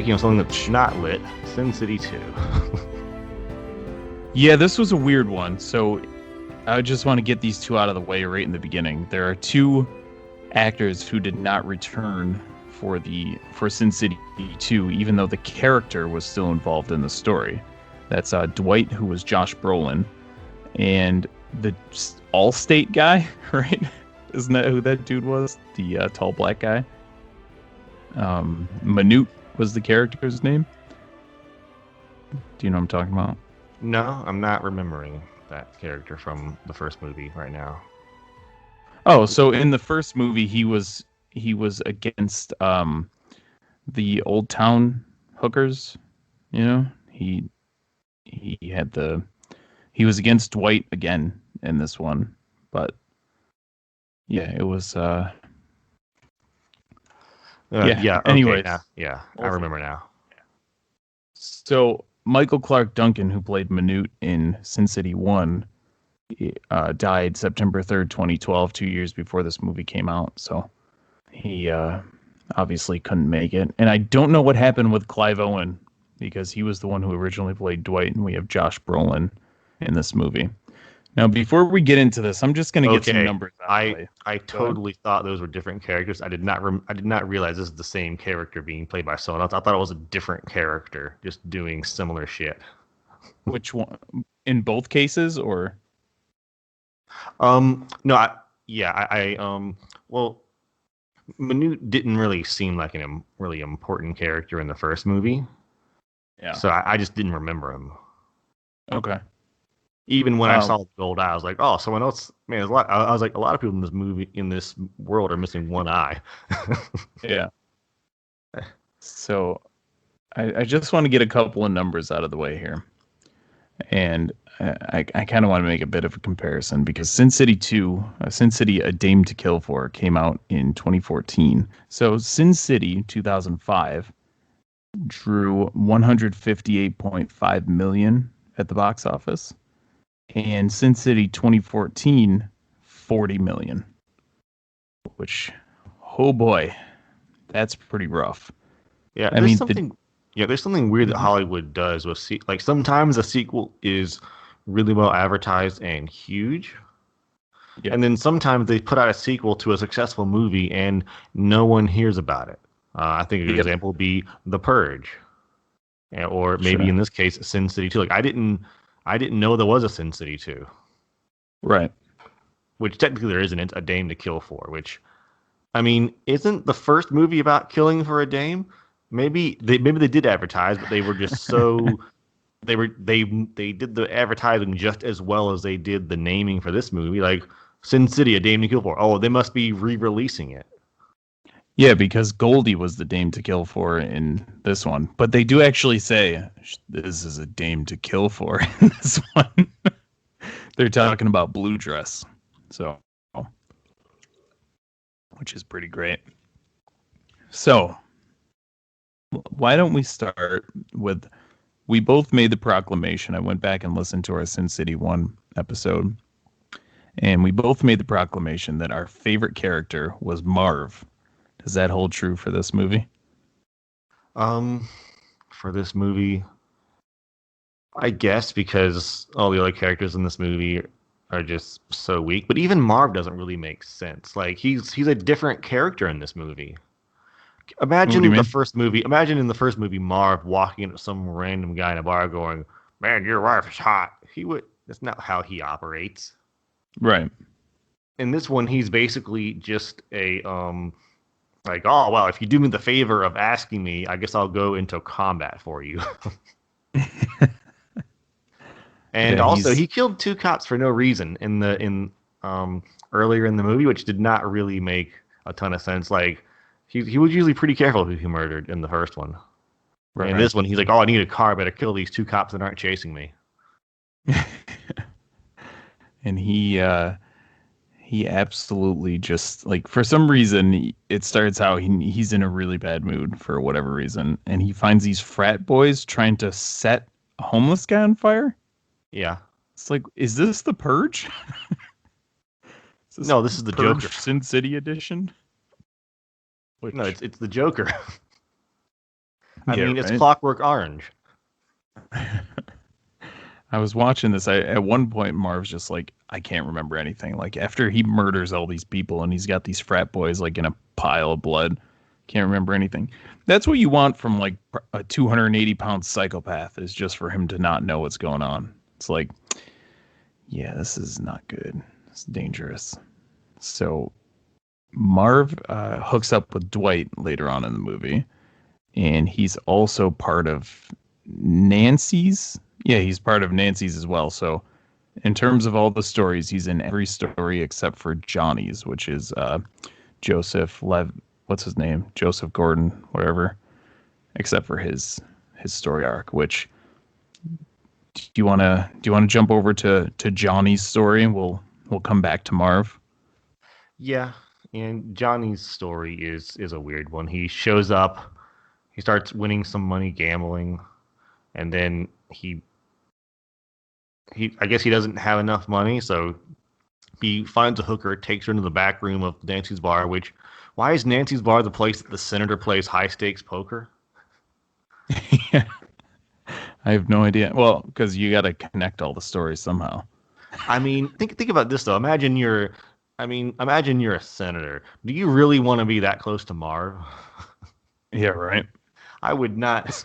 speaking of something that's not lit, Sin City 2. Yeah, this was a weird one. So I just want to get these two out of the way right in the beginning. There are two actors who did not return for Sin City 2, even though the character was still involved in the story. That's Dwight, who was Josh Brolin, and the Allstate guy, right? Isn't that who that dude was? The tall black guy? Manute was the character's name. Do you know what I'm talking about? No, I'm not remembering that character from the first movie right now. Oh, so in the first movie, he was against the Old Town hookers. You know, he was against Dwight again in this one, but yeah, it was. Yeah. Anyways, okay, yeah, I remember now. So Michael Clark Duncan, who played Manute in Sin City 1, died September 3rd, 2012, 2 years before this movie came out. So he obviously couldn't make it. And I don't know what happened with Clive Owen, because he was the one who originally played Dwight, and we have Josh Brolin in this movie. Now, before we get into this, I'm just going to get some numbers out of the way. I totally thought those were different characters. I did not realize this is the same character being played by someone else. I thought it was a different character just doing similar shit. Which one? In both cases, or? No, well, Manute didn't really seem like a really important character in the first movie. Yeah. So I just didn't remember him. Okay. Even when I saw the gold eye, I was like, "Oh, someone else." Man, there's a lot. I was like, a lot of people in this world are missing one eye. Yeah. So, I just want to get a couple of numbers out of the way here, and I kind of want to make a bit of a comparison, because Sin City 2, Sin City: A Dame to Kill For, came out in 2014. So Sin City 2005 drew 158.5 million at the box office. And Sin City 2014, 40 million. Which, oh boy, that's pretty rough. Yeah, there's something weird that Hollywood does with like sometimes a sequel is really well advertised and huge. Yeah. And then sometimes they put out a sequel to a successful movie and no one hears about it. I think a good example would be The Purge. Or maybe in this case, Sin City 2. Like I didn't know there was a Sin City 2. Right. Which technically there isn't. It's A Dame to Kill For, which, I mean, isn't the first movie about killing for a dame? Maybe they did advertise, but they were just so they did the advertising just as well as they did the naming for this movie. Like Sin City: A Dame to Kill For. Oh, they must be re-releasing it. Yeah, because Goldie was the dame to kill for in this one. But they do actually say, this is a dame to kill for in this one. They're talking about Blue Dress. So, which is pretty great. So, why don't we start with, we both made the proclamation. I went back and listened to our Sin City 1 episode. And we both made the proclamation that our favorite character was Marv. Does that hold true for this movie? For this movie, I guess, because all the other characters in this movie are just so weak. But even Marv doesn't really make sense. Like he's a different character in this movie. Imagine in the first movie, Marv walking into some random guy in a bar going, "Man, your wife is hot." That's not how he operates. Right. In this one, he's basically just a like, oh, well, if you do me the favor of asking me, I guess I'll go into combat for you. And also, he killed 2 cops for no reason earlier in the movie, which did not really make a ton of sense. Like, he was usually pretty careful who he murdered in the first one. Right. In this one, he's like, oh, I need a car, better kill these 2 cops that aren't chasing me. And he absolutely just, like, for some reason, it starts out he's in a really bad mood for whatever reason, and he finds these frat boys trying to set a homeless guy on fire. Yeah, it's like, is this The Purge? No, this is the Purge Joker, Sin City edition. No, it's the Joker. I mean, it's Clockwork Orange. I was watching this. At one point, Marv's just like, I can't remember anything. Like after he murders all these people and he's got these frat boys like in a pile of blood, can't remember anything. That's what you want from like a 280-pound psychopath, is just for him to not know what's going on. It's like, yeah, this is not good. It's dangerous. So Marv hooks up with Dwight later on in the movie, and he's also part of Nancy's. Yeah, he's part of Nancy's as well. So in terms of all the stories, he's in every story except for Johnny's, which is Joseph what's his name? Joseph Gordon, whatever. Except for his story arc, which do you wanna jump over to Johnny's story? We'll come back to Marv. Yeah, and Johnny's story is a weird one. He shows up, he starts winning some money gambling, and then he I guess he doesn't have enough money, so he finds a hooker, takes her into the back room of Nancy's bar, which, why is Nancy's bar the place that the senator plays high stakes poker? Yeah. I have no idea. Well, because you got to connect all the stories somehow. I mean, think about this though. Imagine you're a senator. Do you really want to be that close to Marv? Yeah, right. I would not.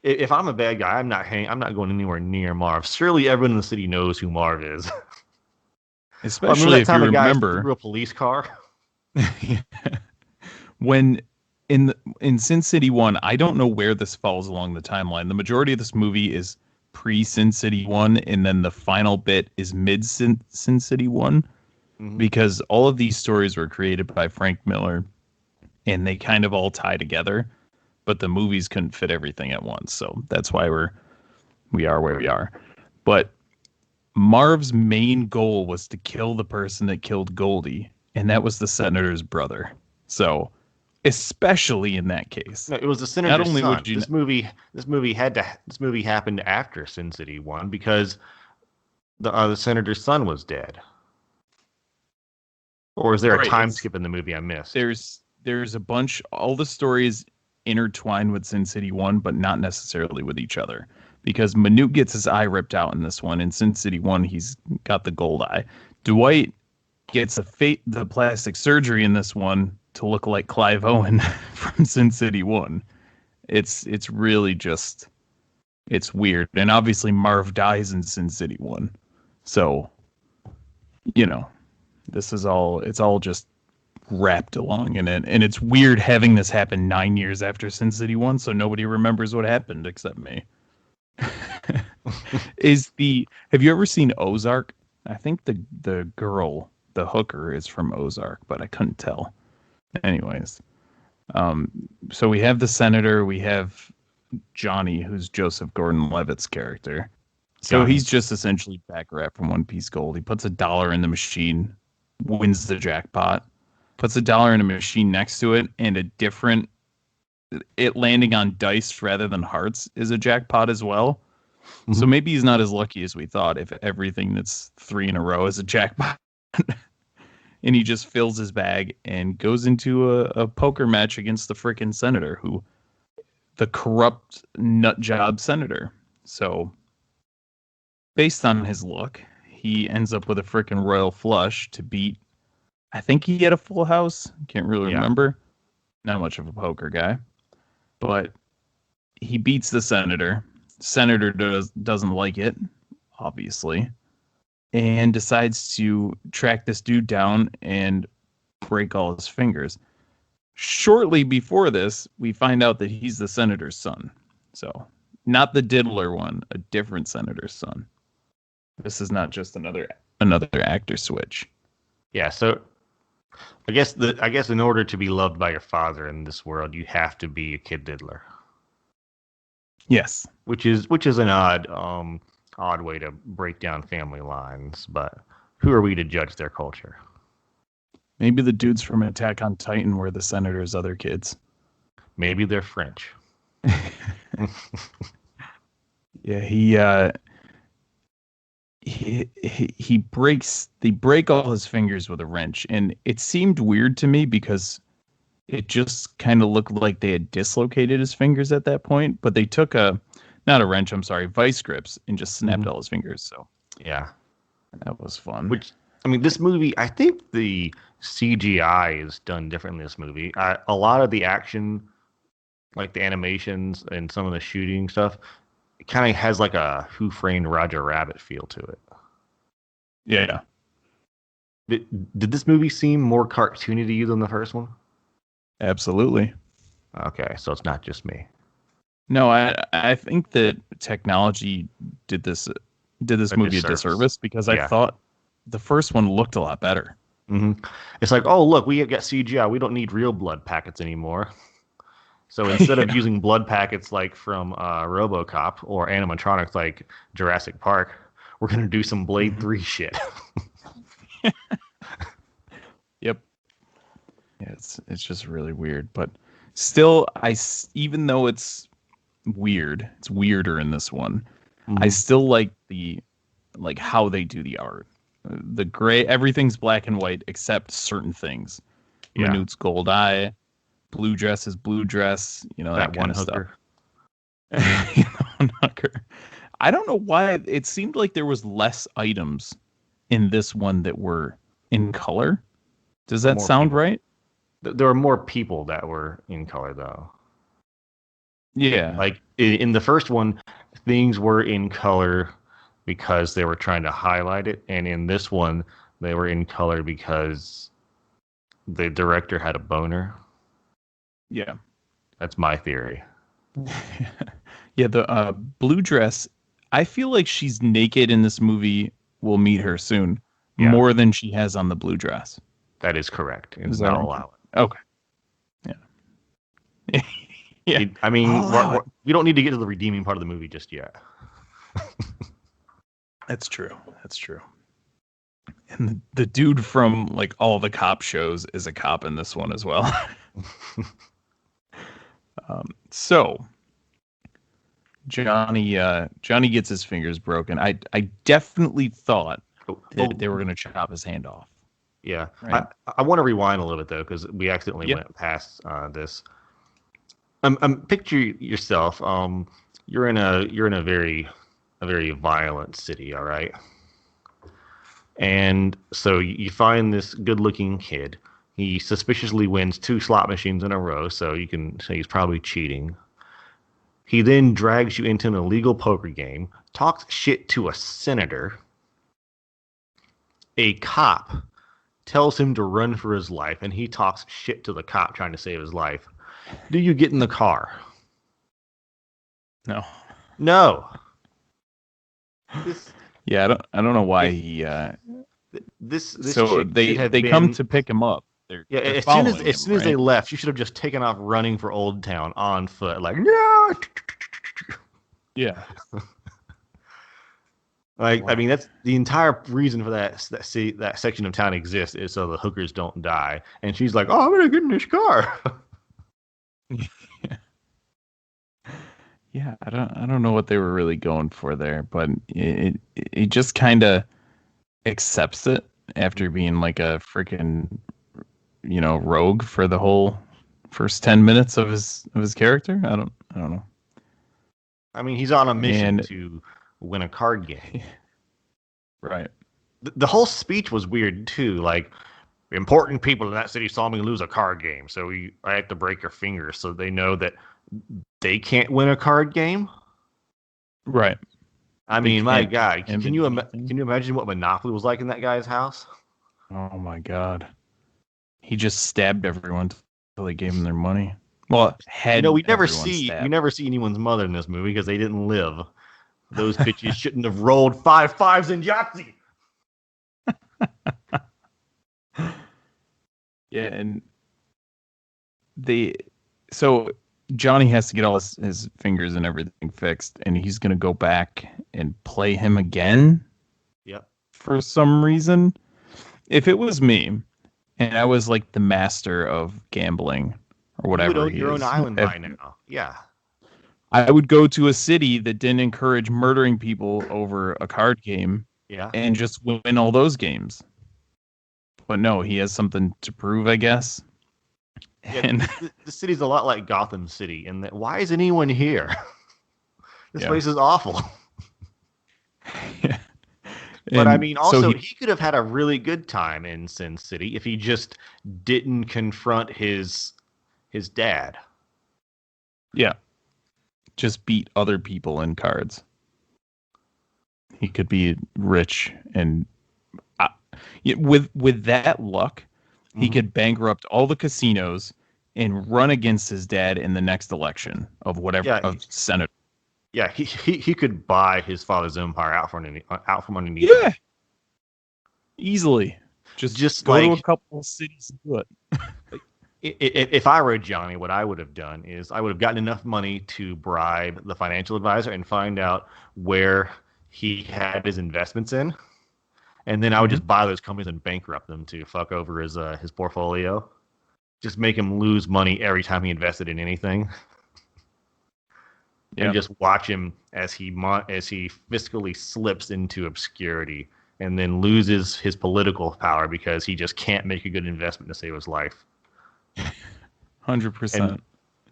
If I'm a bad guy, I'm not going anywhere near Marv. Surely everyone in the city knows who Marv is. Especially if you remember through a police car. Yeah. When in Sin City 1, I don't know where this falls along the timeline. The majority of this movie is pre-Sin City 1, and then the final bit is mid-Sin City 1, because all of these stories were created by Frank Miller, and they kind of all tie together, but the movies couldn't fit everything at once, so that's why we are where we are. But Marv's main goal was to kill the person that killed Goldie, and that was the senator's brother. So, especially in that case, no, it was the senator's son. This movie happened after Sin City 1 because the senator's son was dead. Or is there a time skip in the movie I missed? There's a bunch. All the stories intertwined with Sin City 1, but not necessarily with each other. Because Manute gets his eye ripped out in this one. In Sin City 1, he's got the gold eye. Dwight gets the plastic surgery in this one to look like Clive Owen from Sin City 1. It's really just, it's weird. And obviously Marv dies in Sin City 1. So, it's all just wrapped along in it. And it's weird having this happen 9 years after Sin City 1, so nobody remembers what happened except me. Have you ever seen Ozark? I think the girl, the hooker, is from Ozark, but I couldn't tell. Anyways, so we have the senator, we have Johnny, who's Joseph Gordon-Levitt's character. So he's just essentially Baccarat from One Piece Gold. He puts $1 in the machine, wins the jackpot, puts $1 in a machine next to it, and it landing on dice rather than hearts is a jackpot as well. Mm-hmm. So maybe he's not as lucky as we thought if everything that's 3 in a row is a jackpot. And he just fills his bag and goes into a poker match against the frickin' senator, the corrupt nut job senator. So based on his luck, he ends up with a frickin' royal flush to beat. I think he had a full house. Can't really remember. Not much of a poker guy. But he beats the senator. Senator doesn't like it, obviously, and decides to track this dude down and break all his fingers. Shortly before this, we find out that he's the senator's son. So, not the diddler one, a different senator's son. This is not just another actor switch. Yeah, so I guess in order to be loved by your father in this world, you have to be a kid diddler. Yes, which is an odd way to break down family lines, but who are we to judge their culture? Maybe the dudes from Attack on Titan were the senator's other kids. Maybe they're French. Yeah, they break all his fingers with a wrench, and it seemed weird to me because it just kind of looked like they had dislocated his fingers at that point, but they took not a wrench, I'm sorry, vice grips and just snapped all his fingers. So yeah, that was fun. Which, I mean, this movie, I think the CGI is done different in this movie. A lot of the action, like the animations and some of the shooting stuff, it kind of has like a Who Framed Roger Rabbit feel to it. Yeah. Did this movie seem more cartoony to you than the first one? Absolutely. Okay, so it's not just me. No, I think that technology did this movie a disservice because I thought the first one looked a lot better. Mm-hmm. It's like, oh, look, we got CGI. We don't need real blood packets anymore. So instead of using blood packets like from RoboCop or animatronics like Jurassic Park, we're going to do some Blade 3 shit. Yep. Yeah, it's just really weird. But still, even though it's weird, it's weirder in this one. I still like how they do the art. The gray, everything's black and white except certain things. Yeah. Minute's gold eye, blue dress is blue dress, that kind of stuff. Hooker. I don't know why it seemed like there was less items in this one that were in color. Does that sound right? There were more people that were in color, though. Yeah. Like in the first one, things were in color because they were trying to highlight it. And in this one, they were in color because the director had a boner. Yeah. That's my theory. Yeah, the blue dress, I feel like she's naked in this movie. We'll meet her soon. Yeah. More than she has on the blue dress. That is correct. It's not allowed. Okay. Yeah. Yeah. I mean, we don't need to get to the redeeming part of the movie just yet. That's true. That's true. And the dude from like all the cop shows is a cop in this one as well. So Johnny gets his fingers broken. I definitely thought that they were going to chop his hand off. Yeah. Right? I want to rewind a little bit though, because we accidentally went past this. Picture yourself. You're in a very violent city. All right. And so you find this good-looking kid. He suspiciously wins 2 slot machines in a row, so you can say he's probably cheating. He then drags you into an illegal poker game, talks shit to a senator. A cop tells him to run for his life, and he talks shit to the cop trying to save his life. Do you get in the car? No. Yeah, I don't know why he. This so they come to pick him up. They're as soon as they left, you should have just taken off running for Old Town on foot, like no. Yeah. Like, wow. I mean, that's the entire reason for that section of town exists is so the hookers don't die. And she's like, "Oh, I'm gonna get in this car." Yeah, I don't know what they were really going for there, but it just kind of accepts it after being like a freaking rogue for the whole first 10 minutes of his character. I don't know. I mean, he's on a mission to win a card game. Right. The whole speech was weird too. Like, important people in that city saw me lose a card game, so I have to break your fingers so they know that they can't win a card game. Right. I mean, my God, can you imagine what Monopoly was like in that guy's house? Oh my God. He just stabbed everyone until they gave him their money. Well, we never see anyone's mother in this movie because they didn't live. Those bitches shouldn't have rolled 5 5s in Yahtzee. Yeah, and so Johnny has to get all his fingers and everything fixed, and he's gonna go back and play him again. Yep. For some reason, if it was me, and I was like the master of gambling or whatever, you would own your own island by now. Yeah. I would go to a city that didn't encourage murdering people over a card game. Yeah. And just win all those games. But no, he has something to prove, I guess. And the city's a lot like Gotham City, and that why is anyone here? This yeah. place is awful. Yeah. But I And mean, so also he could have had a really good time in Sin City if he just didn't confront his dad. yeah, just beat other people in cards. He could be rich, and with that luck, he could bankrupt all the casinos and run against his dad in the next election of whatever of Senate. Yeah, he could buy his father's empire out from underneath. Yeah, him. easily. Just go like to a couple of cities and do it. If I were Johnny, what I would have done is I would have gotten enough money to bribe the financial advisor and find out where he had his investments in, and then I would just buy those companies and bankrupt them to fuck over his portfolio. Just make him lose money every time he invested in anything. And just watch him as he fiscally slips into obscurity and then loses his political power because he just can't make a good investment to save his life. 100%.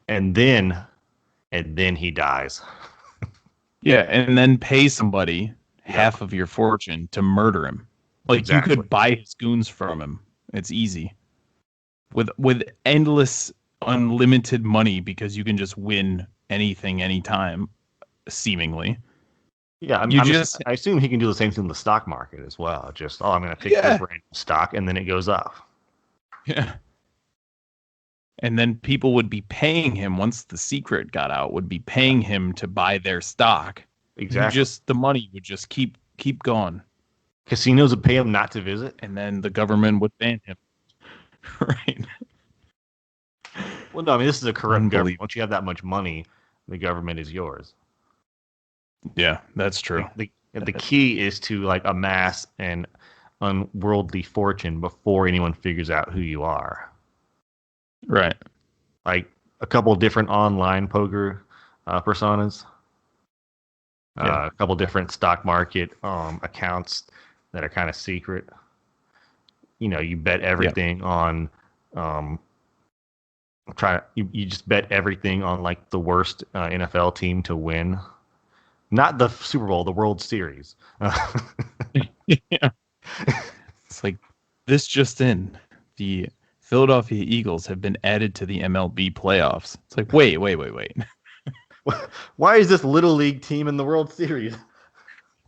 And then he dies. Yeah, and then pay somebody half of your fortune to murder him. Like exactly. You could buy his goons from him. It's easy. With endless, unlimited money because you can just win anything, anytime, seemingly. Yeah, I assume he can do the same thing in the stock market as well. Just, I'm going to pick this random stock, and then it goes up. Yeah. And then people would be paying him, once the secret got out, would be paying him to buy their stock. Exactly. The money would just keep going. Casinos would pay him not to visit? And then the government would ban him. Right. Well, no, I mean, this is a corrupt government. Once you have that much money, the government is yours. Yeah, that's true. The key is to amass an unworldly fortune before anyone figures out who you are. Right. Like a couple of different online poker personas. A couple different stock market accounts that are kind of secret. You bet everything on you just bet everything on the worst NFL team to win. Not the Super Bowl, the World Series. Yeah. It's like this just in. The Philadelphia Eagles have been added to the MLB playoffs. It's like, wait. Why is this Little League team in the World Series?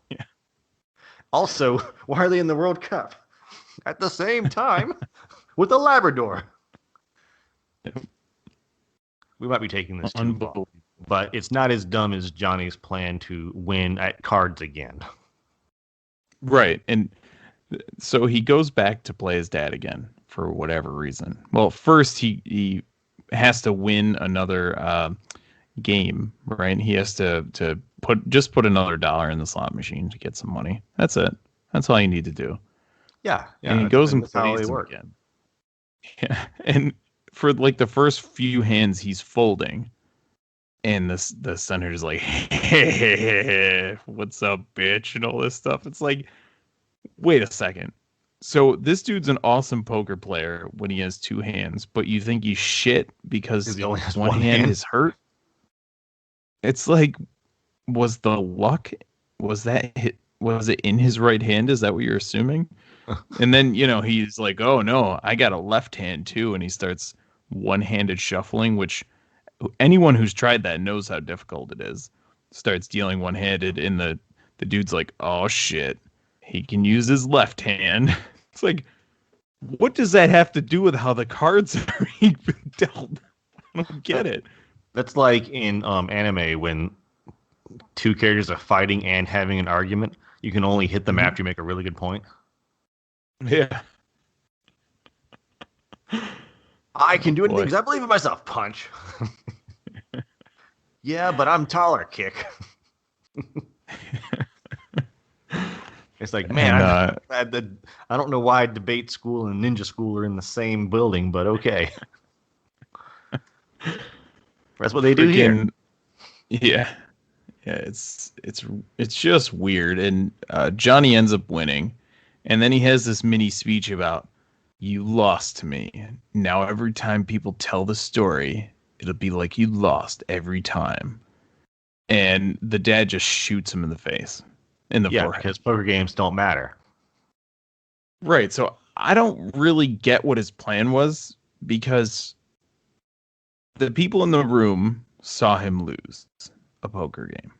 Yeah. Also, why are they in the World Cup at the same time with a Labrador? We might be taking this too long, but it's not as dumb as Johnny's plan to win at cards again. Right, and so he goes back to play his dad again for whatever reason. Well, first he has to win another game, right? He has to put another $1 in the slot machine to get some money. That's it. That's all you need to do. Yeah. And he goes and plays them again. Yeah, and for the first few hands he's folding, and the senator's like, hey, what's up, bitch, and all this stuff. It's like, wait a second. So this dude's an awesome poker player when he has two hands, but you think he's shit because he only has one hand is hurt? It's like, was the luck? Was it in his right hand? Is that what you're assuming? And then, he's like, oh no, I got a left hand too. And he starts one-handed shuffling, which anyone who's tried that knows how difficult it is. Starts dealing one-handed, and the dude's like, oh shit, he can use his left hand. It's like, what does that have to do with how the cards are dealt? I don't get it. That's like in anime when two characters are fighting and having an argument. You can only hit them after you make a really good point. Yeah. I can do anything because I believe in myself. Punch. Yeah, but I'm taller. Kick. It's like, man, I don't know why debate school and ninja school are in the same building, but okay. That's what they do here. Yeah. Yeah, it's just weird. And Johnny ends up winning. And then he has this mini speech about You lost to me. Now every time people tell the story, it'll be like you lost every time. And the dad just shoots him in the face, in the forehead. Because poker games don't matter. Right. So I don't really get what his plan was, because the people in the room saw him lose a poker game.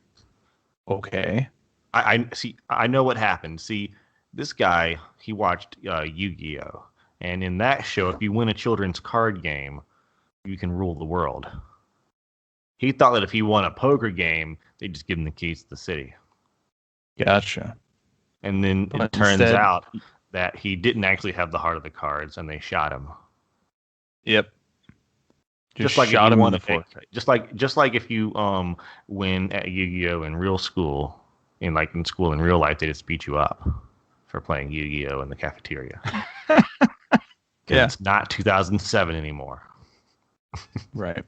Okay. I see. I know what happened. See, this guy, he watched Yu-Gi-Oh, and in that show, if you win a children's card game, you can rule the world. He thought that if he won a poker game, they'd just give him the keys to the city. Gotcha. And then it turns out that he didn't actually have the heart of the cards, and they shot him. Yep. Just like shot him in the forehead. Just like if you win at Yu-Gi-Oh in real school, in school in real life, they just beat you up for playing Yu-Gi-Oh in the cafeteria. Yeah. It's not 2007 anymore. Right.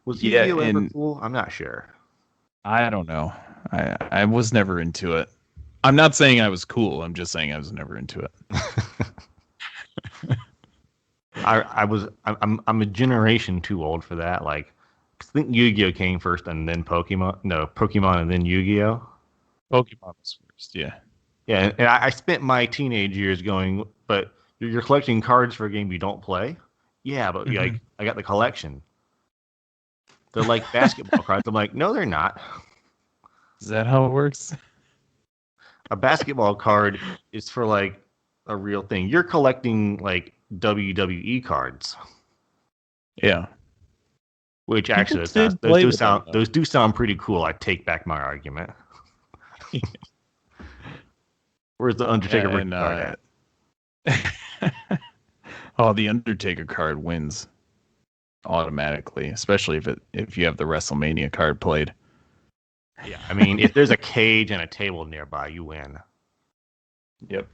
Was Yu-Gi-Oh ever cool? I'm not sure. I don't know. I was never into it. I'm not saying I was cool. I'm just saying I was never into it. I'm a generation too old for that. Like, I think Yu-Gi-Oh came first and then Pokemon. No, Pokemon and then Yu-Gi-Oh. Pokemon was first, yeah. Yeah, and I spent my teenage years going, but you're collecting cards for a game you don't play? Yeah, but like I got the collection. They're like basketball cards. I'm like, no, they're not. Is that how it works? A basketball card is for like a real thing. You're collecting like WWE cards. Yeah. Which actually those do sound pretty cool. I take back my argument. Where's the Undertaker card at? Oh, the Undertaker card wins automatically, especially if you have the WrestleMania card played. Yeah, I mean, if there's a cage and a table nearby, you win. Yep.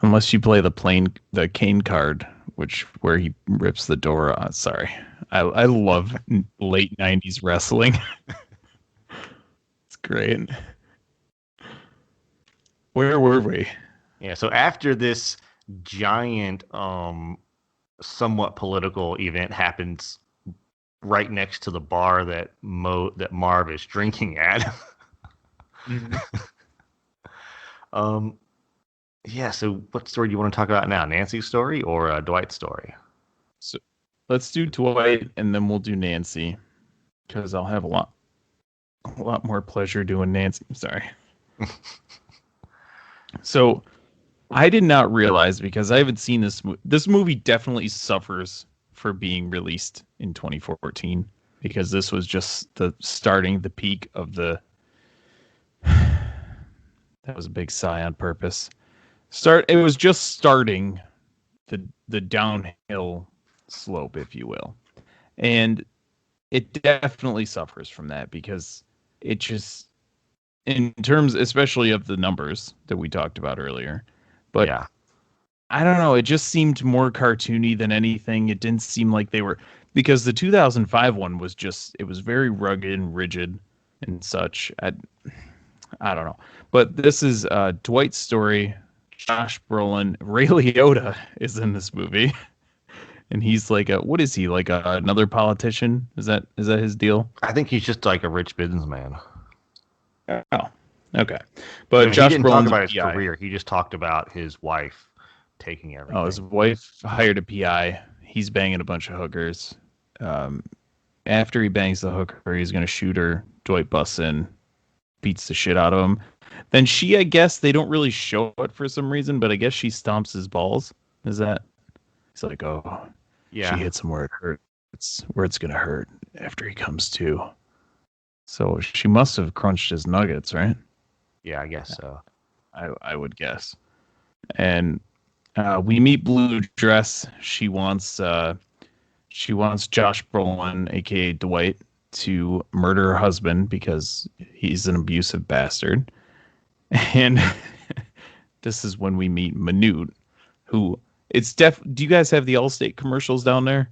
Unless you play the Kane card, where he rips the door on. Sorry, I love late '90s wrestling. It's great. Where were we? Yeah, so after this giant, somewhat political event happens right next to the bar that Marv is drinking at. Yeah, so what story do you want to talk about now? Nancy's story or Dwight's story? So let's do Dwight and then we'll do Nancy, because I'll have a lot more pleasure doing Nancy. Sorry. So I did not realize, because I haven't seen this movie definitely suffers for being released in 2014, because this was just the peak of the that was a big sigh on purpose. It was just starting the downhill slope, if you will. And it definitely suffers from that, because it just, in terms especially of the numbers that we talked about earlier, but yeah. I don't know, it just seemed more cartoony than anything. It didn't seem like they were, because the 2005 one was it was very rugged and rigid and such. I don't know. But this is Dwight's Story. Josh Brolin, Ray Liotta is in this movie, and he's like what is he, like another politician? Is that his deal? I think he's just like a rich businessman. Oh, okay. But Josh Brolin didn't talk about his career. He just talked about his wife taking everything. Oh, his wife hired a PI. He's banging a bunch of hookers. After he bangs the hooker, he's gonna shoot her. Dwight busts in, beats the shit out of him. Then she, I guess, they don't really show it for some reason, but I guess she stomps his balls. Is that? He's like, oh, yeah. She hits him where it hurts, where it's gonna hurt after he comes to. So she must have crunched his nuggets, right? Yeah, I guess so. I would guess. And we meet Blue Dress. She wants Josh Brolin, aka Dwight, to murder her husband because he's an abusive bastard. And this is when we meet Manute, who do you guys have the Allstate commercials down there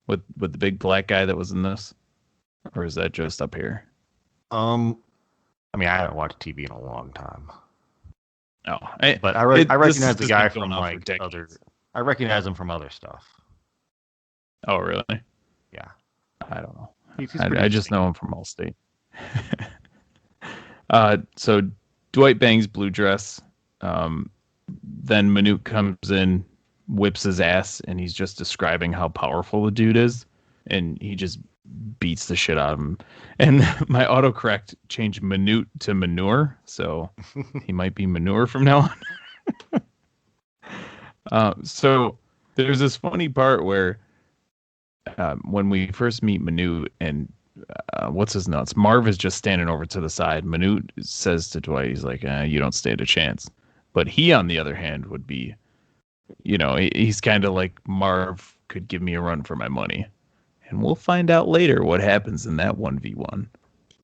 with the big black guy that was in this, or is that just up here? I mean, I haven't watched TV in a long time. Oh, but I recognize the guy from like other. I recognize him from other stuff. Oh, really? Yeah. I don't know. He's I just know him from Allstate. So Dwight bangs Blue Dress. Then Manute comes in, whips his ass, and he's just describing how powerful the dude is, and he just beats the shit out of him. And my autocorrect changed Manute to Manure, so he might be Manure from now on. So there's this funny part where when we first meet Manute and what's his nuts? Marv is just standing over to the side. Manute says to Dwight, he's like, you don't stand a chance. But he, on the other hand, would be, he's kind of like, Marv could give me a run for my money. And we'll find out later what happens in that 1v1.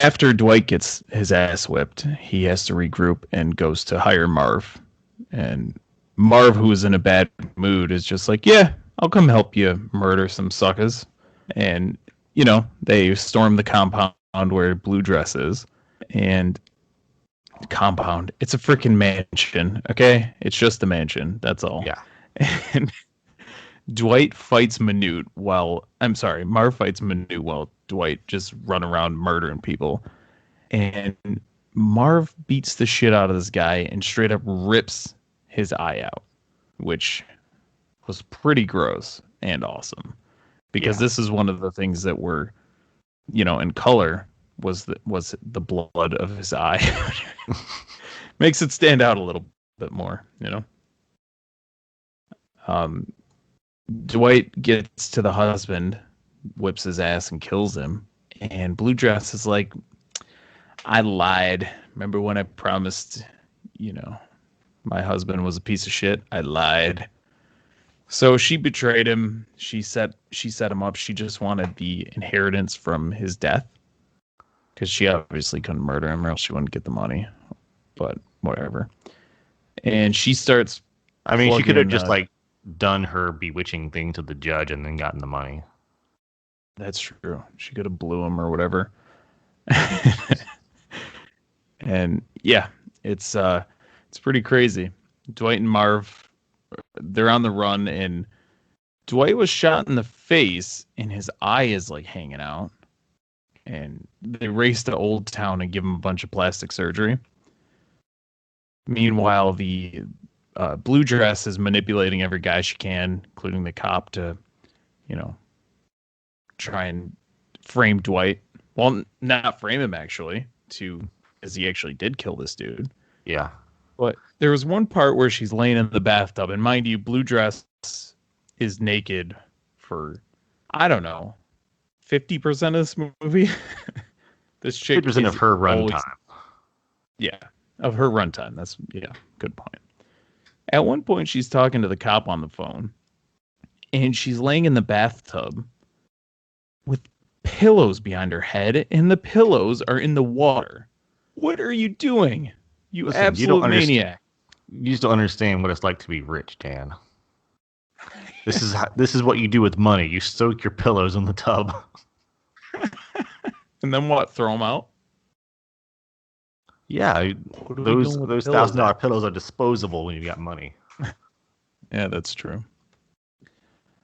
After Dwight gets his ass whipped, he has to regroup and goes to hire Marv. And Marv, who is in a bad mood, is just like, yeah, I'll come help you murder some suckers. And, they storm the compound where Blue Dress is. And compound, it's a freaking mansion, okay? It's just a mansion, that's all. Yeah. And Dwight fights Manute Marv fights Manute while Dwight just run around murdering people. And Marv beats the shit out of this guy and straight up rips his eye out, which was pretty gross and awesome. Because this is one of the things that were, in color was the blood of his eye. Makes it stand out a little bit more, Dwight gets to the husband, whips his ass and kills him. And Blue Dress is like, I lied. Remember when I promised, my husband was a piece of shit? I lied. So she betrayed him. She set him up. She just wanted the inheritance from his death. Because she obviously couldn't murder him or else she wouldn't get the money. But whatever. And she starts... she could have just done her bewitching thing to the judge and then gotten the money. That's true. She could have blew him or whatever. And yeah, it's pretty crazy. Dwight and Marv, they're on the run, and Dwight was shot in the face and his eye is hanging out. And they race to Old Town and give him a bunch of plastic surgery. Meanwhile, the Blue Dress is manipulating every guy she can, including the cop, to, try and frame Dwight. Well, not frame him, actually, as he actually did kill this dude. Yeah. But there was one part where she's laying in the bathtub, and mind you, Blue Dress is naked for, I don't know, 50% of this movie. This chick 50% of her runtime. Yeah, of her runtime. That's, good point. At one point, she's talking to the cop on the phone, and she's laying in the bathtub with pillows behind her head, and the pillows are in the water. What are you doing? Listen, absolute maniac. You just don't understand what it's like to be rich, Dan. This is what you do with money. You soak your pillows in the tub. And then what? Throw them out? Yeah, those $1,000 pillows are disposable when you got money. Yeah, that's true.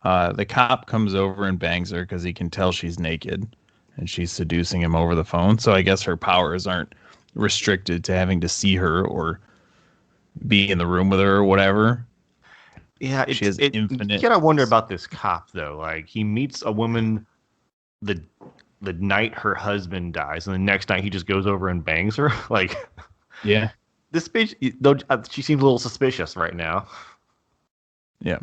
The cop comes over and bangs her because he can tell she's naked, and she's seducing him over the phone. So I guess her powers aren't restricted to having to see her or be in the room with her or whatever. Yeah, she has infinite. You gotta wonder about this cop though. He meets a woman the night her husband dies, and the next night he just goes over and bangs her. Yeah, this bitch, though, she seems a little suspicious right now. Yeah,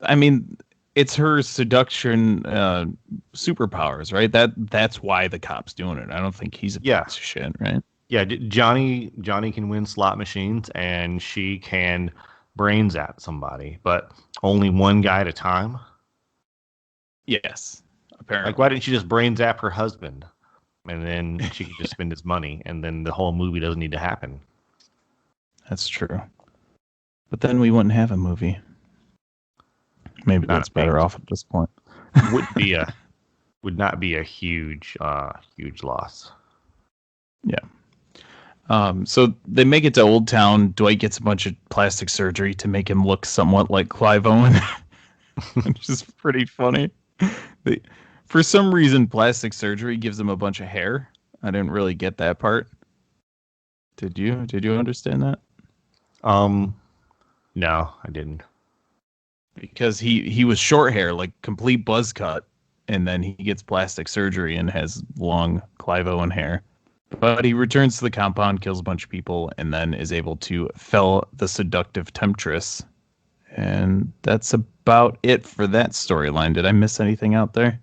I mean, it's her seduction superpowers, right? That's why the cop's doing it. I don't think he's a piece of shit, right? Yeah, Johnny can win slot machines, and she can brain zap somebody, but only one guy at a time. Yes, apparently. Why didn't she just brain zap her husband, and then she could just spend his money, and then the whole movie doesn't need to happen? That's true. But then we wouldn't have a movie. Maybe that's better off at this point. Would not be a huge loss. Yeah. So they make it to Old Town. Dwight gets a bunch of plastic surgery to make him look somewhat like Clive Owen, which is pretty funny. They, for some reason, plastic surgery gives him a bunch of hair. I didn't really get that part. Did you? Did you understand that? No, I didn't. Because he was short hair, like complete buzz cut, and then he gets plastic surgery and has long Clive Owen hair. But he returns to the compound, kills a bunch of people, and then is able to fell the seductive temptress. And that's about it for that storyline. Did I miss anything out there?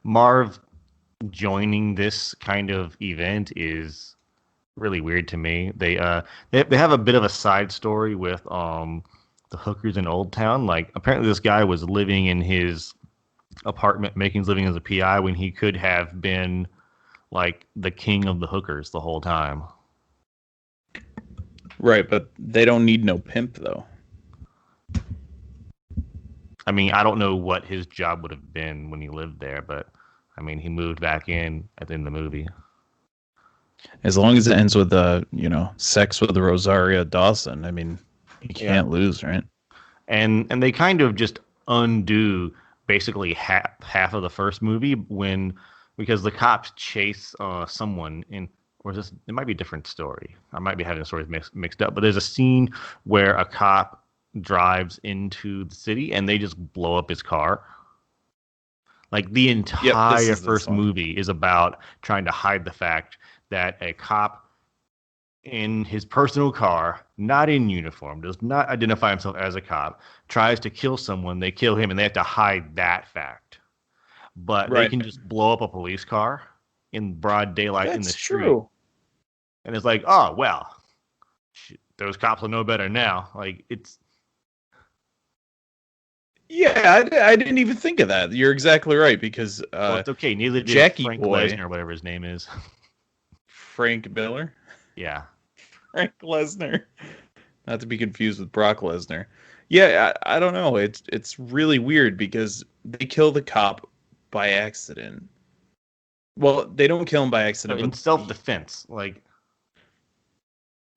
Marv joining this kind of event is really weird to me. They have a bit of a side story with the hookers in Old Town. Like, apparently this guy was living in his apartment, making his living as a PI, when he could have been like the king of the hookers the whole time. Right, but they don't need no pimp though. I mean, I don't know what his job would have been when he lived there, but I mean, he moved back in at the end of the movie. As long as it ends with sex with Rosaria Dawson, I mean, you can't lose, right? And they kind of just undo basically half of the first movie because the cops chase someone in, or is this, it might be a different story. I might be having the stories mixed up, but there's a scene where a cop drives into the city and they just blow up his car. Like, the entire first movie is about trying to hide the fact that a cop in his personal car, not in uniform, does not identify himself as a cop, tries to kill someone, they kill him, and they have to hide that fact. But they can just blow up a police car in broad daylight in the street. True. And it's like, oh, well, shit, those cops will know better now. Like, it's... Yeah, I didn't even think of that. You're exactly right, because... well, it's okay. Neither did Jackie Frank Boy, Lesnar, whatever his name is. Frank Miller? Yeah. Frank Lesnar. Not to be confused with Brock Lesnar. Yeah, I don't know. It's really weird because they kill the cop by accident. Well, they don't kill him by accident. In self-defense, like...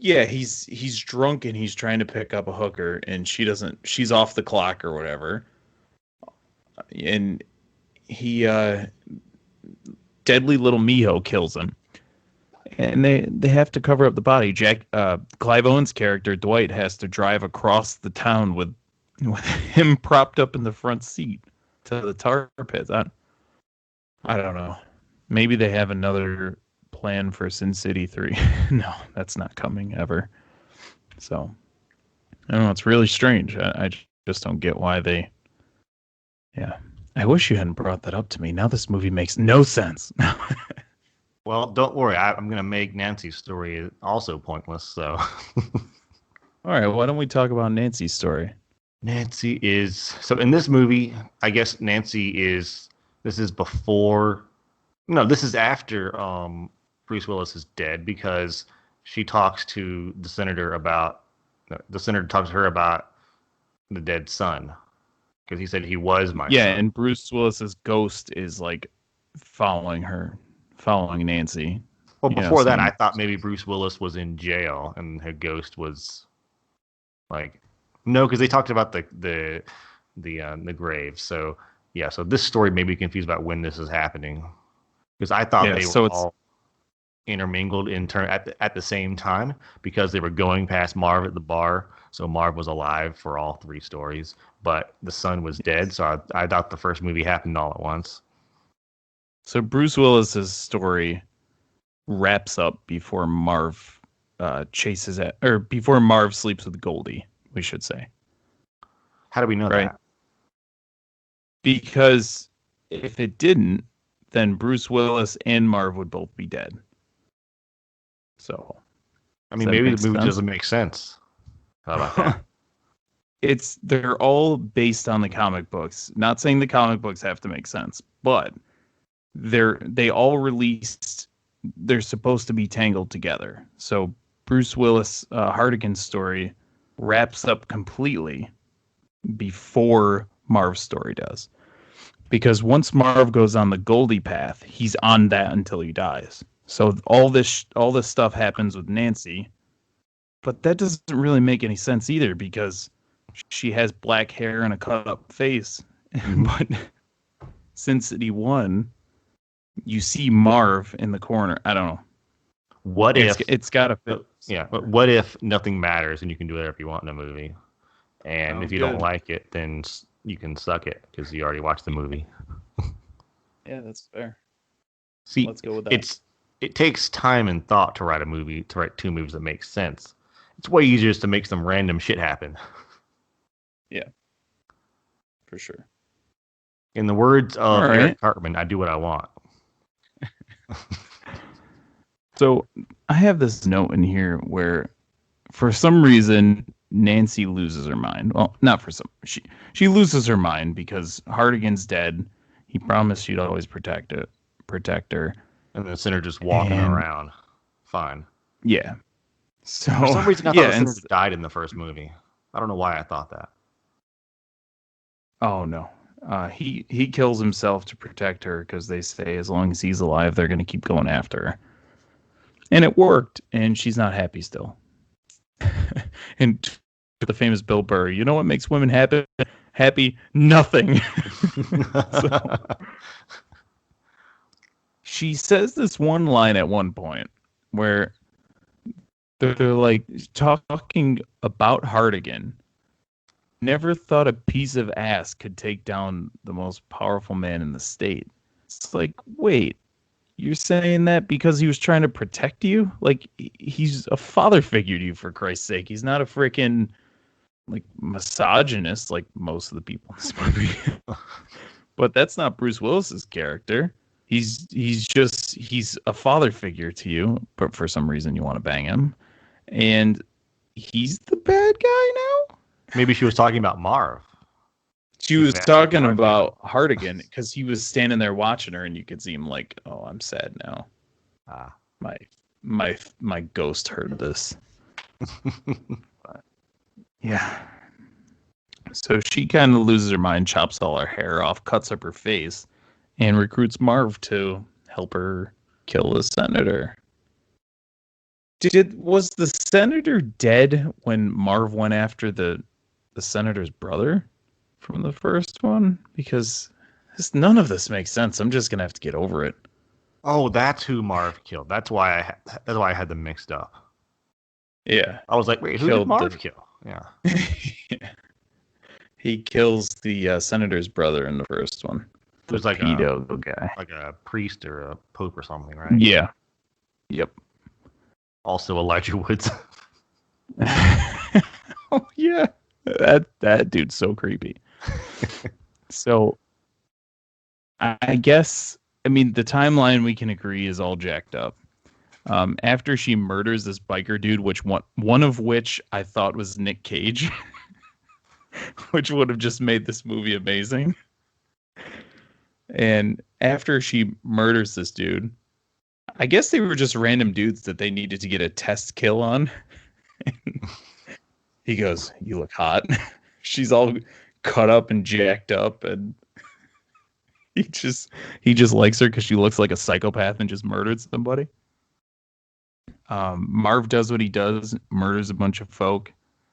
Yeah, he's drunk and he's trying to pick up a hooker and she's off the clock or whatever. And he deadly little Miho kills him. And they have to cover up the body. Clive Owen's character, Dwight, has to drive across the town with him propped up in the front seat to the tar pits. I don't know. Maybe they have another plan for Sin City 3. No, that's not coming ever. So, I don't know. It's really strange. I just don't get why they... Yeah. I wish you hadn't brought that up to me. Now this movie makes no sense. Well, don't worry. I'm going to make Nancy's story also pointless, so... All right, why don't we talk about Nancy's story? Nancy is... So in this movie, I guess Nancy is... This is before... No, this is after Bruce Willis is dead, because she talks to the senator about... The senator talks to her about the dead son, because he said he was my son. Yeah, and Bruce Willis's ghost is, like, following Nancy. Well, before that, I thought maybe Bruce Willis was in jail and her ghost was like, no, because they talked about the grave. So yeah, so this story may be confused about when this is happening, because I thought they were all intermingled at the same time, because they were going past Marv at the bar. So Marv was alive for all three stories, but the son was dead. So I thought the first movie happened all at once. So Bruce Willis's story wraps up before Marv before Marv sleeps with Goldie, we should say. How do we know that? Because if it didn't, then Bruce Willis and Marv would both be dead. So, I mean, maybe the movie doesn't make sense. How about that? They're all based on the comic books. Not saying the comic books have to make sense, but they all released, they're supposed to be tangled together. So Bruce Willis Hartigan's story wraps up completely before Marv's story does, because once Marv goes on the Goldie path, he's on that until he dies. So all this stuff happens with Nancy, but that doesn't really make any sense either because she has black hair and a cut up face. But Sin City 1, you see Marv in the corner. I don't know. What if it's got to fit? Yeah, but what if nothing matters and you can do whatever you want in a movie? And if you don't like it, then you can suck it because you already watched the movie. Yeah, that's fair. See, let's go with that. It takes time and thought to write two movies that make sense. It's way easier just to make some random shit happen. Yeah, for sure. In the words of Eric Cartman, I do what I want. So I have this note in here where, for some reason, Nancy loses her mind. Well, not for some. She loses her mind because Hartigan's dead. He promised she'd always protect her. And the Senator just walking around. Fine. Yeah. So for some reason, I thought the Senator died in the first movie. I don't know why I thought that. Oh no. He kills himself to protect her because they say as long as he's alive, they're going to keep going after her. And it worked, and she's not happy still. And the famous Bill Burr, you know what makes women happy? Happy? Nothing. So, she says this one line at one point where they're like talking about Hartigan. Never thought a piece of ass could take down the most powerful man in the state. It's like, wait, you're saying that because he was trying to protect you? Like, he's a father figure to you, for Christ's sake. He's not a freaking, like, misogynist like most of the people in this movie. But that's not Bruce Willis's character. He's a father figure to you, but for some reason you want to bang him. And he's the bad guy now? Maybe she was talking about Marv. She was talking about Hartigan because he was standing there watching her, and you could see him like, "Oh, I'm sad now. My ghost heard this." But, yeah. So she kind of loses her mind, chops all her hair off, cuts up her face, and recruits Marv to help her kill the senator. Was the senator dead when Marv went after the senator's brother from the first one? Because none of this makes sense. I'm just gonna have to get over it. Oh, that's who Marv killed. That's why I had them mixed up. Yeah, I was like, wait, who did Marv kill? Yeah. Yeah. He kills the senator's brother in the first one. There's like pedo guy, like a priest or a pope or something, right? Yeah. Yep. Also Elijah Woods. Oh yeah. That dude's so creepy. So I guess, I mean, the timeline we can agree is all jacked up. After she murders this biker dude, one of which I thought was Nick Cage, which would have just made this movie amazing. And after she murders this dude, I guess they were just random dudes that they needed to get a test kill on. He goes, "You look hot." She's all cut up and jacked up, and he just likes her because she looks like a psychopath and just murdered somebody. Marv does what he does, murders a bunch of folk,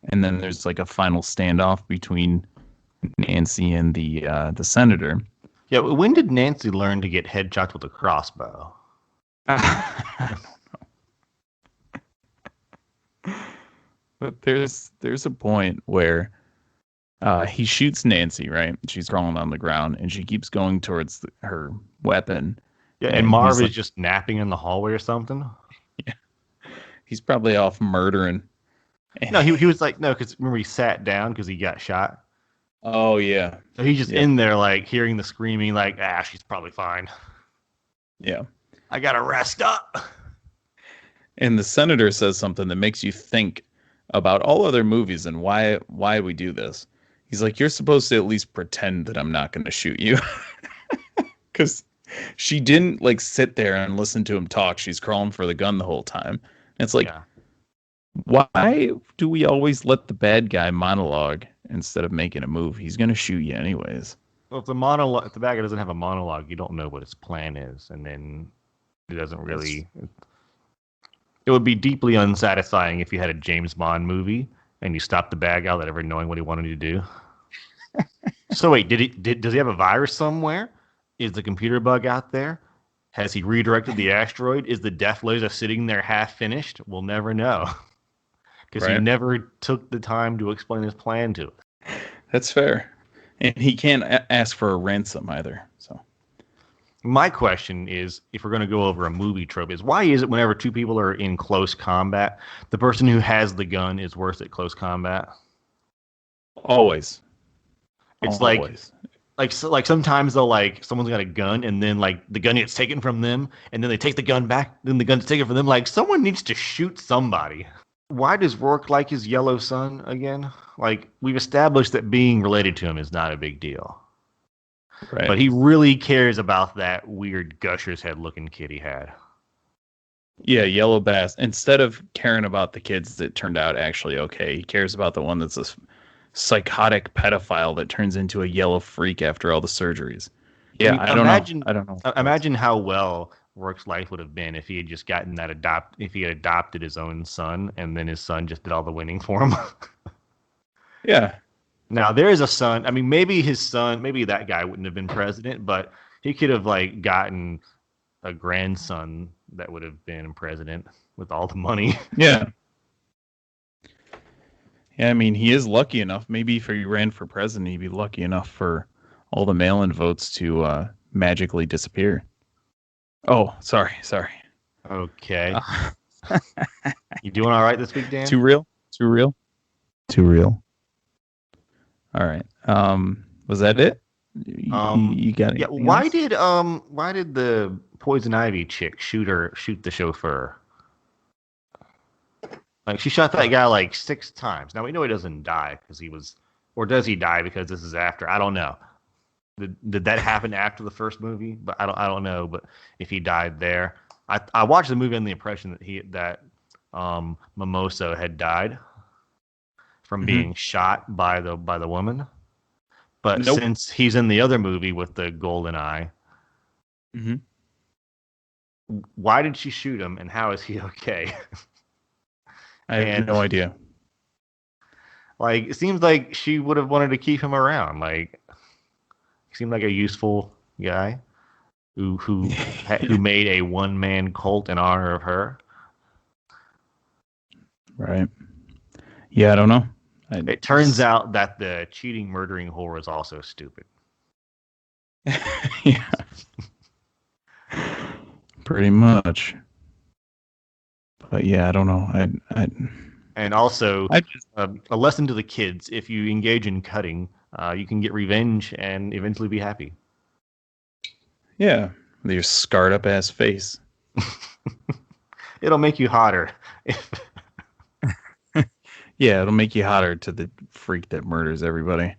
and then there's like a final standoff between Nancy and the senator. Yeah, when did Nancy learn to get headshots with a crossbow? I don't know. But there's a point where he shoots Nancy, right? She's crawling on the ground, and she keeps going towards her weapon. Yeah, and Marv is just napping in the hallway or something. Yeah, he's probably off murdering. No, he was like, no, because remember he sat down because he got shot. Oh yeah. So he's just in there, like hearing the screaming, like, she's probably fine. Yeah. I gotta rest up. And the senator says something that makes you think about all other movies and why we do this. He's like, you're supposed to at least pretend that I'm not going to shoot you. Because she didn't like sit there and listen to him talk. She's crawling for the gun the whole time. And it's like, why do we always let the bad guy monologue instead of making a move? He's going to shoot you anyways. Well, if the bad guy doesn't have a monologue, you don't know what his plan is. And then It doesn't really. It would be deeply unsatisfying if you had a James Bond movie and you stopped the bad guy without ever knowing what he wanted to do. So wait, does he have a virus somewhere? Is the computer bug out there? Has he redirected the asteroid? Is the death laser sitting there half finished? We'll never know. Because he never took the time to explain his plan to us. That's fair. And he can't ask for a ransom either. So, my question is, if we're going to go over a movie trope, is why is it whenever two people are in close combat, the person who has the gun is worse at close combat? Always. It's always. like sometimes they'll someone's got a gun and then the gun gets taken from them and then they take the gun back, then the gun's taken from them. Someone needs to shoot somebody. Why does Rourke like his yellow son again? We've established that being related to him is not a big deal. Right. But he really cares about that weird Gusher's head looking kid he had. Yeah, Yellow Bass. Instead of caring about the kids that turned out actually okay, he cares about the one that's a psychotic pedophile that turns into a yellow freak after all the surgeries. Yeah, I don't know. Imagine how well Rourke's life would have been if he had just gotten if he had adopted his own son and then his son just did all the winning for him. Yeah. Now there is a son. I mean, maybe that guy wouldn't have been president, but he could have gotten a grandson that would have been president with all the money. Yeah. Yeah, I mean, he is lucky enough. Maybe if he ran for president, he'd be lucky enough for all the mail-in votes to magically disappear. Oh, sorry. Okay. You doing all right this week, Dan? Too real. All right. Was that it? You got it. Yeah. Why did the Poison Ivy chick shoot the chauffeur? She shot that guy 6 times. Now we know he doesn't die because he was, or does he die because this is after? I don't know. Did that happen after the first movie? But I don't know. But if he died there, I watched the movie on the impression that Mimoso had died from being shot by the woman. But since he's in the other movie with the golden eye, why did she shoot him, and how is he okay? I have no idea. It seems like she would have wanted to keep him around. He seemed like a useful guy who made a one-man cult in honor of her. Right. Yeah, I don't know. It turns out that the cheating, murdering whore is also stupid. Yeah. Pretty much. But yeah, I don't know. And also, a lesson to the kids: if you engage in cutting, you can get revenge and eventually be happy. Yeah, with your scarred up ass face. It'll make you hotter. Yeah, it'll make you hotter to the freak that murders everybody.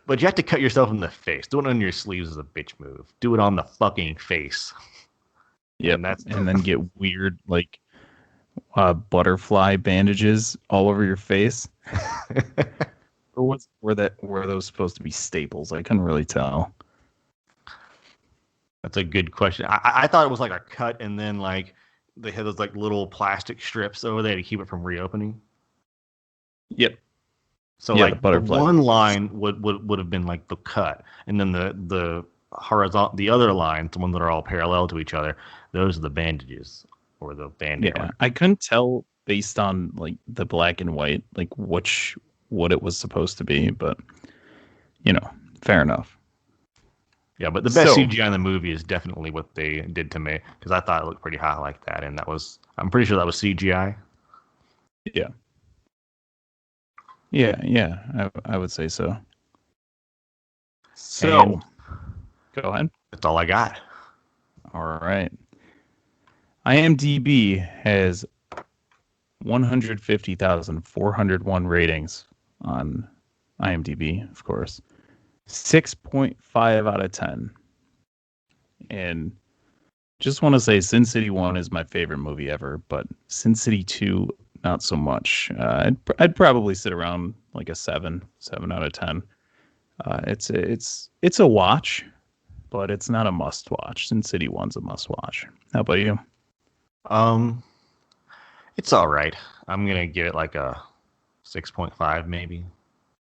But you have to cut yourself in the face. Doing it on your sleeves is a bitch move. Do it on the fucking face. Yeah, and then get weird butterfly bandages all over your face. Or were those supposed to be staples? I couldn't really tell. That's a good question. I thought it was a cut, and then they had those little plastic strips over there to keep it from reopening. Yep. So the butterfly. One line would have been the cut, and then the horizontal, the other lines, the ones that are all parallel to each other, those are the bandages or the bandage. Yeah, I couldn't tell based on the black and white what it was supposed to be, but fair enough. Yeah, but the best CGI in the movie is definitely what they did to me, because I thought it looked pretty hot like that, and I'm pretty sure that was CGI. Yeah. Yeah, I would say so. So, go ahead. That's all I got. All right. IMDb has 150,401 ratings on IMDb, of course. 6.5 out of 10. And just want to say Sin City 1 is my favorite movie ever, but Sin City 2, not so much. I'd probably sit around a 7 out of 10. It's a watch, but it's not a must watch. Sin City 1's a must watch. How about you? Um, it's all right. I'm gonna give it like a 6.5 maybe,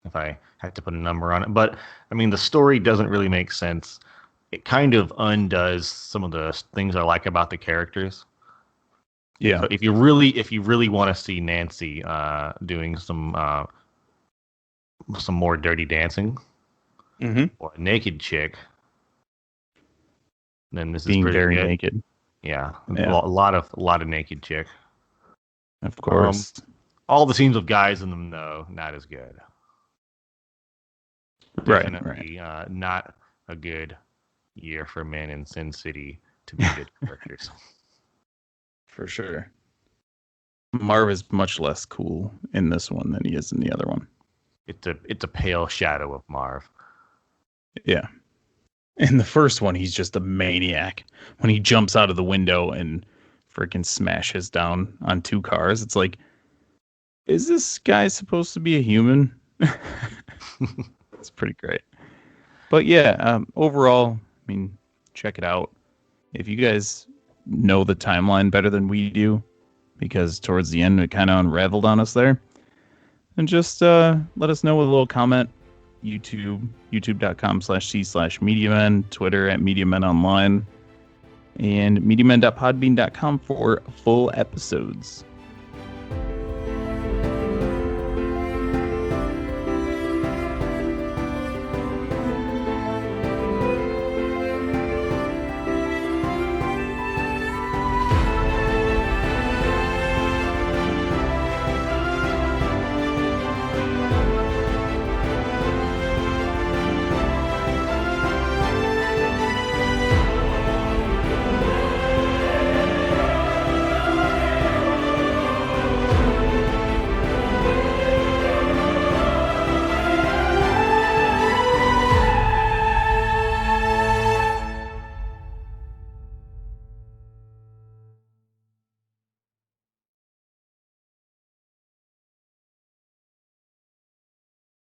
if I had to put a number on it. But I mean, the story doesn't really make sense. It kind of undoes some of the things I like about the characters. Yeah. So if you really want to see Nancy doing some more dirty dancing or a naked chick, then this is Being pretty very good. naked. Yeah. A lot of naked chick. Of course. All the scenes with guys in them, though, not as good. Definitely not a good year for men in Sin City to be good characters. For sure. Marv is much less cool in this one than he is in the other one. It's a pale shadow of Marv. Yeah. In the first one, he's just a maniac. When he jumps out of the window and freaking smashes down on two cars, it's like, is this guy supposed to be a human? It's pretty great. But yeah, overall, I mean, check it out. If you guys know the timeline better than we do, because towards the end it kind of unraveled on us there, and just let us know with a little comment. youtube.com/c/mediamen, Twitter @mediamenonline, and mediamen.podbean.com for full episodes.